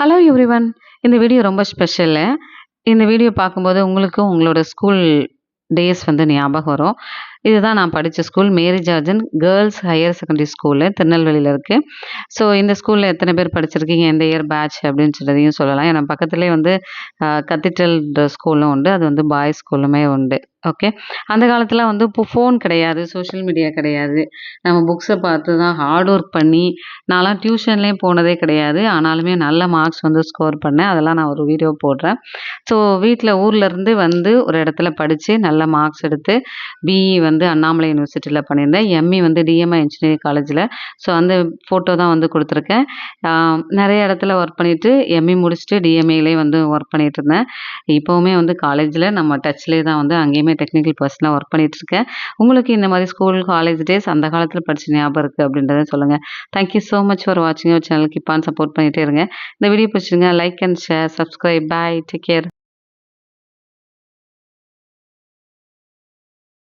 Hello everyone. இந்த video ரொம்ப special. இந்த வீடியோ பார்க்கும்போது உங்களுக்கும் உங்களோட ஸ்கூல் டேஸ் வந்து ஞாபகம் வரும். இதுதான் நான் படிச்ச ஸ்கூல் மேரி ஜார்ஜன் கேர்ல்ஸ் ஹையர் செகண்டரி ஸ்கூலு திருநெல்வேலியில இருக்கு. ஸோ இந்த ஸ்கூல்ல எத்தனை பேர் படிச்சிருக்கீங்க? எந்த இயர் பேட்ச் அப்படின்னு சொல்றதையும் சொல்லலாம். ஏன்னா பக்கத்திலேயே வந்து கத்தீட்ரல் ஸ்கூலும் உண்டு. அது வந்து பாய்ஸ் ஸ்கூலுமே உண்டு. ஓகே. அந்த காலத்துல வந்து இப்போ ஃபோன் கிடையாது, சோஷியல் மீடியா கிடையாது. நம்ம புக்ஸ பார்த்து தான் ஹார்ட் ஒர்க் பண்ணி நான்லாம் டியூஷன்லேயும் போனதே கிடையாது. ஆனாலுமே நல்ல மார்க்ஸ் வந்து ஸ்கோர் பண்ணேன். அதெல்லாம் நான் ஒரு வீடியோ போடுறேன். ஸோ வீட்ல ஊர்லேருந்து வந்து ஒரு இடத்துல படிச்சு நல்ல மார்க்ஸ் எடுத்து பிஇ வந்து அண்ணாமலை யூனிவர்சிட்டியில பண்ணியிருந்தேன். எம்இ வந்து டிஎம்ஐ இன்ஜினியரிங் காலேஜில. ஸோ அந்த ஃபோட்டோ தான் வந்து குடுத்துருக்கேன். நெறைய இடத்துல ஒர்க் பண்ணிட்டு எம்இ முடிச்சுட்டு டிஎம்ஏலயே வந்து ஒர்க் பண்ணிட்டுருந்தேன். இப்பவுமே வந்து காலேஜில நம்ம டச்லேயே தான் வந்து அங்கேயுமே டெக்னிக்கல் பர்சனா ஒர்க் பண்ணிட்டுருக்கேன். உங்களுக்கு இந்த மாரி ஸ்கூல், காலேஜ் டேஸ் அந்த காலத்துல படிச்ச ஞாபகம் இருக்கு அப்படின்றத சொல்லுங்க. Thank you so much for வாட்சிங் your channel. Keep on support பண்ணிட்டே இருங்க. இந்த வீடியோ பிடிச்சிருந்தா like and share, subscribe. Bye. Take care.